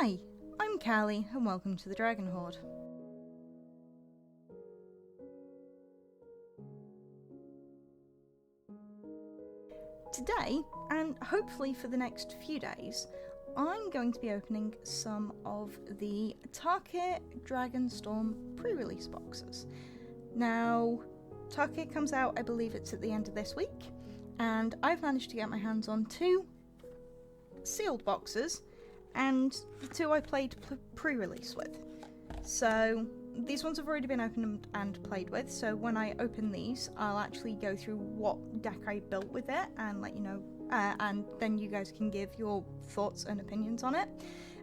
Hi, I'm Callie and welcome to the Dragon Horde. Today, and hopefully for the next few days, I'm going to be opening some of the Tarkir Dragonstorm pre-release boxes. Now, Tarkir comes out, I believe it's at the end of this week, and I've managed to get my hands on 2 sealed boxes, and the 2 I played pre-release with. So these ones have already been opened and played with, so when I open these, I'll actually go through what deck I built with it and let you know, and then you guys can give your thoughts and opinions on it.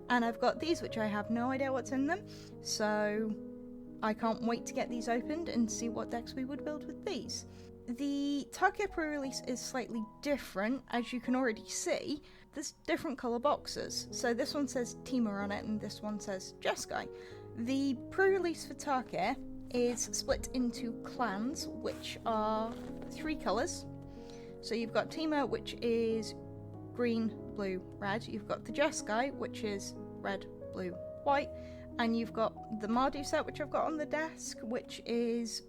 And I've got these, which I have no idea what's in them, so I can't wait to get these opened and see what decks we would build with these. The Tarkir pre-release is slightly different, as you can already see. There's different colour boxes, so this one says Teema on it and this one says Jeskai. The pre-release for Tarkir is split into clans, which are 3 colours. So you've got Teema, which is green, blue, red. You've got the Jeskai, which is red, blue, white. And you've got the Mardu set, which I've got on the desk, which is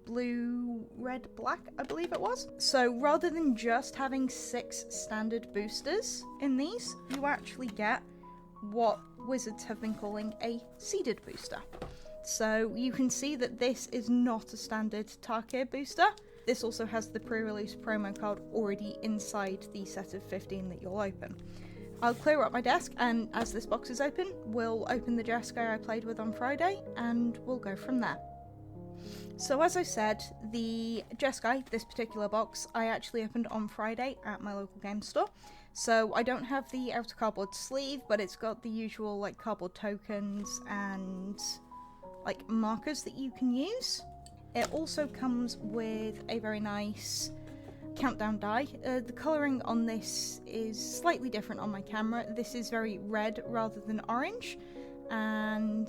blue, red, black, I believe it was. So rather than just having 6 standard boosters in these, you actually get what Wizzards have been calling a seeded booster. So you can see that this is not a standard Tarkir booster. This also has the pre-release promo card already inside the set of 15 that you'll open. I'll clear up my desk, and as this box is open, we'll open the Jeskai I played with on Friday, and we'll go from there. So as I said, the Jeskai, this particular box, I actually opened on Friday at my local game store. So I don't have the outer cardboard sleeve, but it's got the usual like cardboard tokens and like markers that you can use. It also comes with a very nice countdown die. The colouring on this is slightly different on my camera. This is very red rather than orange, and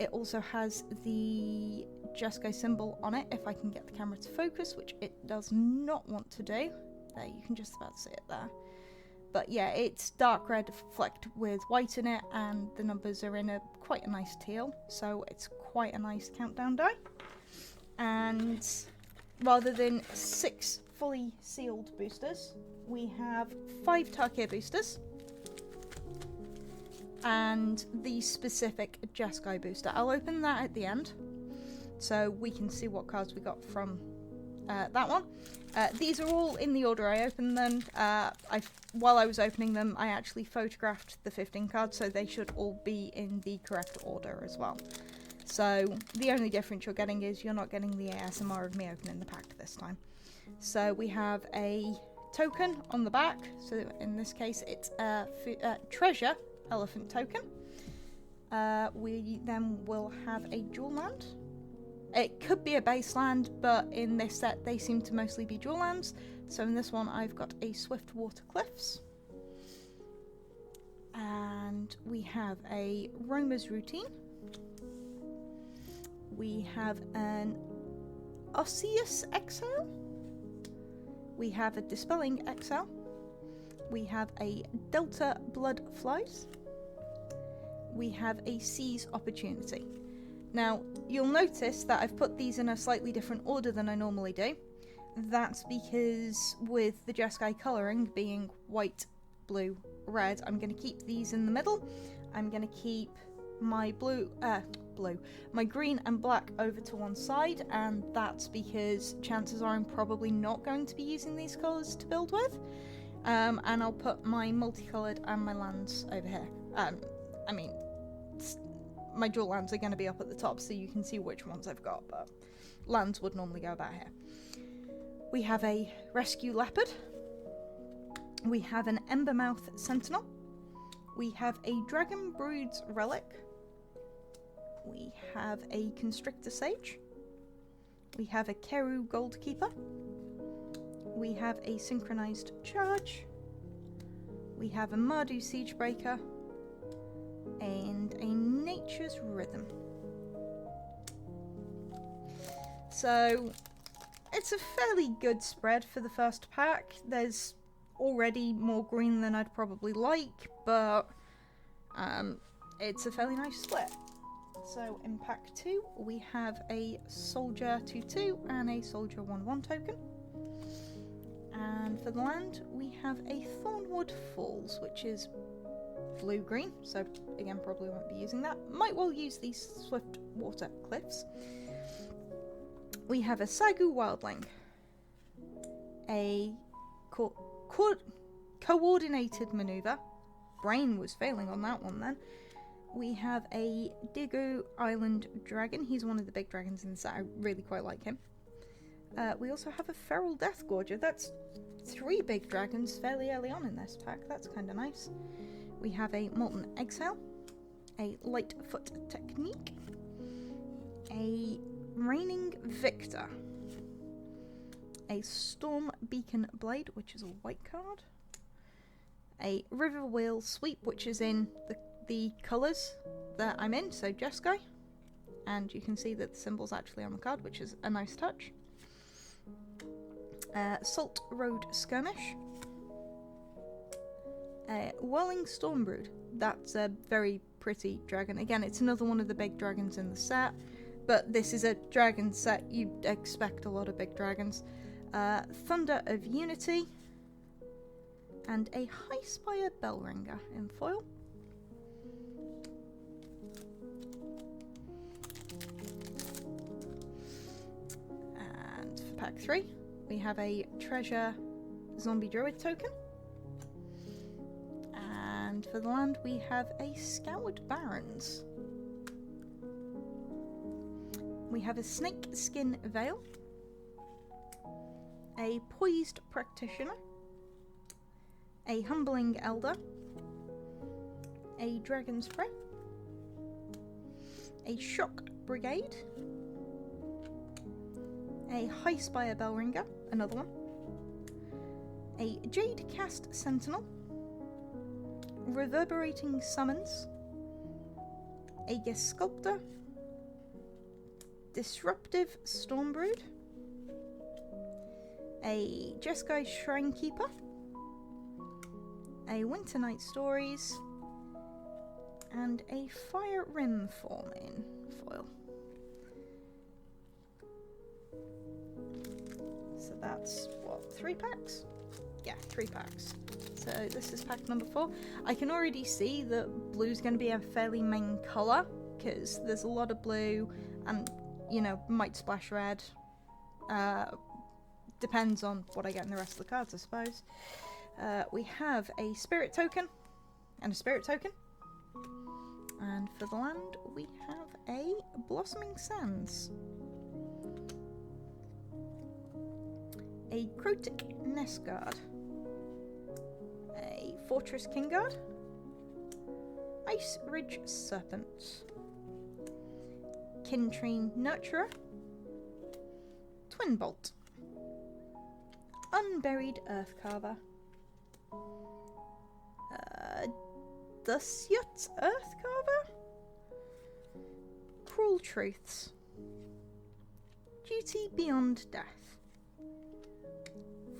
it also has the Jeskai symbol on it, if I can get the camera to focus, which it does not want to do. There, you can just about see it there. But yeah, it's dark red flecked with white in it, and the numbers are in quite a nice teal, so it's quite a nice countdown die. And rather than 6 fully sealed boosters, we have 5 Tarkir boosters and the specific Jeskai booster. I'll open that at the end so we can see what cards we got from that one. These are all in the order I opened them. While I was opening them, I actually photographed the 15 cards, so they should all be in the correct order as well. So the only difference you're getting is you're not getting the ASMR of me opening the pack this time. So we have a token on the back, so in this case it's a treasure elephant token. We then will have a dual land. It could be a base land, but in this set they seem to mostly be dual lands. So in this one I've got a Swift Water Cliffs. And we have a Roamer's Routine. We have an Osseous Exile. We have a Dispelling Exile. We have a Delta Blood Flies. We have a Seize Opportunity. Now, you'll notice that I've put these in a slightly different order than I normally do. That's because with the Jeskai colouring being white, blue, red, I'm going to keep these in the middle. I'm going to keep my my green and black over to one side, and that's because chances are I'm probably not going to be using these colours to build with. And I'll put my multicoloured and my lands over here. I mean, my dual lands are going to be up at the top so you can see which ones I've got, but lands would normally go about here. We have a Rescue Leopard. We have an Embermouth Sentinel. We have a Dragon Brood's Relic. We have a Constrictor Sage. We have a Keru Goldkeeper. We have a Synchronized Charge. We have a Mardu Siegebreaker. And a Nature's Rhythm. So it's a fairly good spread for the first pack. There's already more green than I'd probably like, but it's a fairly nice split. So in pack 2 we have a soldier 2/2 and a soldier 1/1 token. And for the land we have a Thornwood Falls, which is blue-green, so again probably won't be using that. Might well use these Swift Water Cliffs. We have a Sagu Wildling, a coordinated maneuver. Brain was failing on that one then. We have a Digu Island Dragon. He's one of the big dragons in the set. I really quite like him. We also have a Feral Death Gorger. That's 3 big dragons fairly early on in this pack. That's kind of nice. We have a Molten Exhale, a Lightfoot Technique, a Reigning Victor, a Storm Beacon Blade, which is a white card, a River Wheel Sweep, which is in the colours that I'm in, so Jeskai, and you can see that the symbol's actually on the card, which is a nice touch. Salt Road Skirmish, Whirling Stormbrood. That's a very pretty dragon. Again, it's another one of the big dragons in the set, but this is a dragon set, you'd expect a lot of big dragons. Thunder of Unity, and a High Spire Bellringer in foil. And for pack 3, we have a Treasure Zombie Druid token. And for the land, we have a Scoured Barrens. We have a Snake Skin Veil, a Poised Practitioner, a Humbling Elder, a Dragon's Prey, a Shock Brigade, a High Spire Bellringer, another one, a Jade Cast Sentinel, Reverberating Summons, a Sculptor, Disruptive Stormbrood, a Jeskai Shrinekeeper, a Winter Night Stories, and a Fire Rim form in foil. So that's, what, 3 packs? Yeah, 3 packs. So this is pack number 4. I can already see that blue's going to be a fairly main colour, because there's a lot of blue, and, you know, might splash red. Depends on what I get in the rest of the cards, I suppose. We have a Spirit token, and a Spirit token. And for the land, we have a Blossoming Sands, a Crotic Nest Guard, a Fortress Kingguard, Ice Ridge Serpent, Kintrine Nurturer, Twin Bolt, Unburied Earthcarver, Dusyut Earthcarver, Cruel Truths, Duty Beyond Death,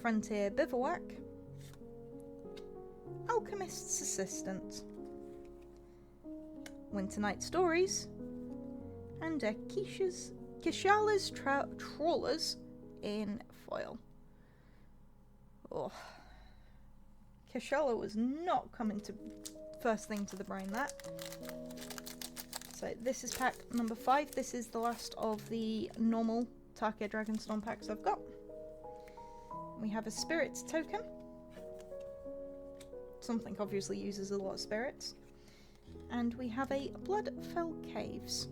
Frontier Bivouac, Alchemist's Assistant, Winter Night Stories, and a Kishala's Trawlers in foil. Oh, Kishala was not coming to first thing to the brain, that. So this is pack number 5. This is the last of the normal Tarkir Dragonstorm packs I've got. We have a Spirit token. Something obviously uses a lot of spirits. And we have a Bloodfell Caves,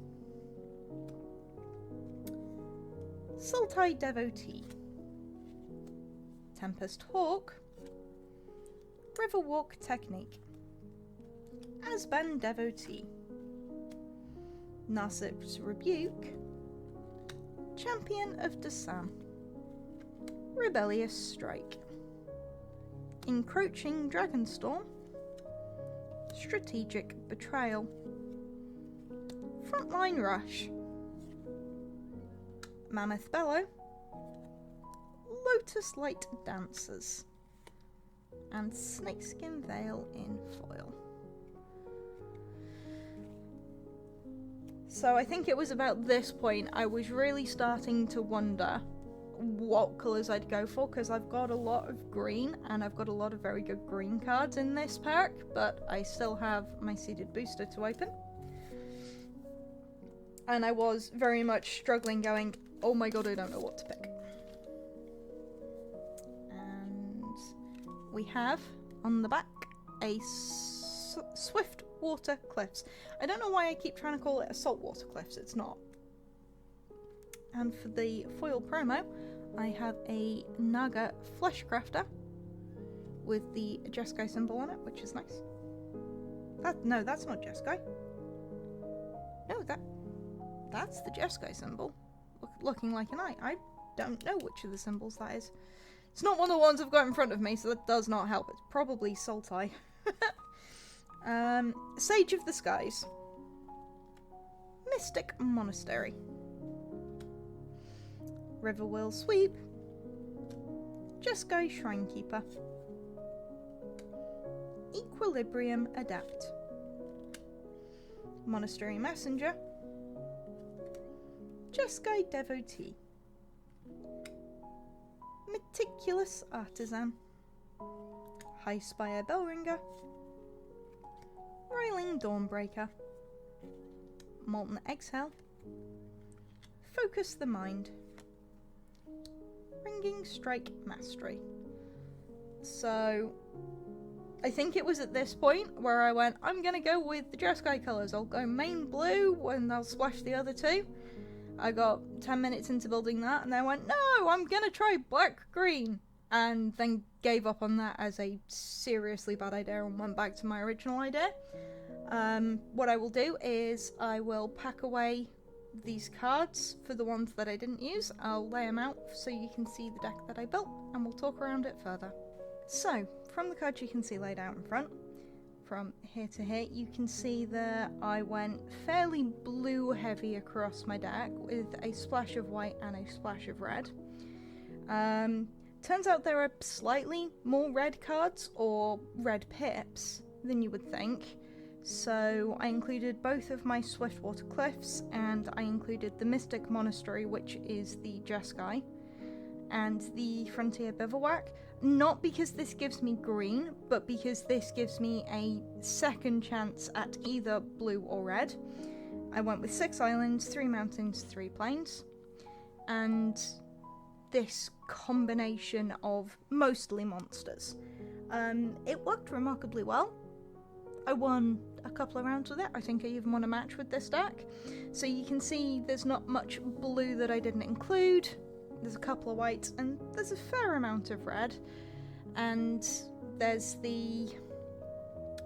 Sultai Devotee, Tempest Hawk, Riverwalk Technique, Asban Devotee, Narsip's Rebuke, Champion of Dasan, Rebellious Strike, Encroaching Dragonstorm, Strategic Betrayal, Frontline Rush, Mammoth Bellow, Lotus Light Dancers, and Snakeskin Veil in foil. So I think it was about this point I was really starting to wonder what colours I'd go for, because I've got a lot of green and I've got a lot of very good green cards in this pack, but I still have my seeded booster to open. And I was very much struggling, going, oh my god, I don't know what to pick. And we have on the back a Swift Water Cliffs. I don't know why I keep trying to call it a Saltwater Cliffs, it's not. And for the foil promo, I have a Naga Fleshcrafter with the Jeskai symbol on it, which is nice. No, that's not Jeskai. No, that's the Jeskai symbol, looking like an eye. I don't know which of the symbols that is. It's not one of the ones I've got in front of me, so that does not help. It's probably Sultai. Sage of the Skies. Mystic Monastery. Riverwheel Sweep. Jeskai Shrinekeeper. Equilibrium Adapt. Monastery Messenger. Jeskai Devotee. Meticulous Artisan. High Spire Bellringer. Roiling Dawnbreaker. Molten Exhale. Focus the Mind. Ringing Strike Mastery. So, I think it was at this point where I went, I'm gonna go with the Jeskai colours. I'll go main blue and I'll splash the other two. I got 10 minutes into building that and then I went, no, I'm gonna try black-green. And then gave up on that as a seriously bad idea and went back to my original idea. What I will do is I will pack away these cards for the ones that I didn't use. I'll lay them out so you can see the deck that I built and we'll talk around it further. So, from the cards you can see laid out in front, from here to here, you can see that I went fairly blue heavy across my deck with a splash of white and a splash of red. Turns out there are slightly more red cards or red pips than you would think. So I included both of my Swiftwater Cliffs and I included the Mystic Monastery, which is the Jeskai, and the Frontier Bivouac. Not because this gives me green, but because this gives me a second chance at either blue or red. I went with 6 islands, 3 mountains, 3 plains, and this combination of mostly monsters. It worked remarkably well. I won a couple of rounds with it. I think I even won a match with this deck. So you can see there's not much blue that I didn't include. There's a couple of whites, and there's a fair amount of red. And there's the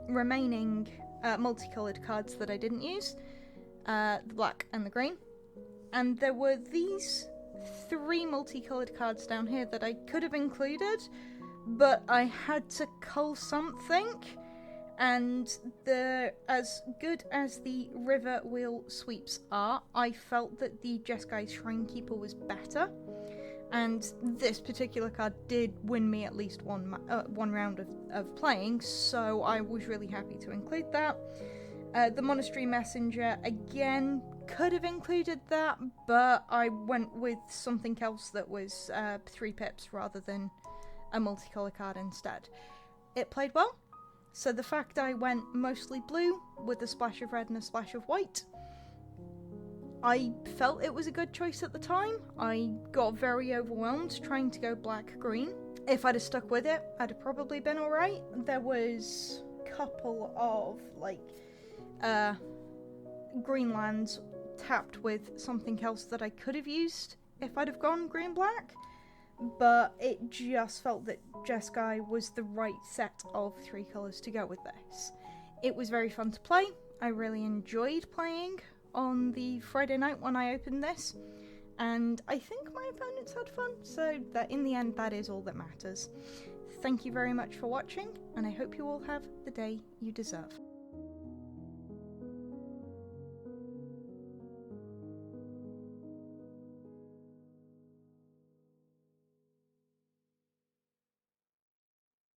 remaining multicoloured cards that I didn't use. The black and the green. And there were these 3 multicoloured cards down here that I could have included, but I had to cull something. And as good as the Riverwheel Sweeps are, I felt that the Jeskai Shrinekeeper was better. And this particular card did win me at least one round of playing, so I was really happy to include that. The Monastery Messenger, again, could have included that, but I went with something else that was 3 pips rather than a multicolour card instead. It played well, so the fact I went mostly blue with a splash of red and a splash of white, I felt it was a good choice at the time. I got very overwhelmed trying to go black-green. If I'd have stuck with it, I'd have probably been alright. There was a couple of, green lands tapped with something else that I could have used if I'd have gone green-black, but it just felt that Jeskai was the right set of 3 colours to go with this. It was very fun to play. I really enjoyed playing on the Friday night when I opened this, and I think my opponents had fun, so that in the end that is all that matters. Thank you very much for watching, and I hope you all have the day you deserve.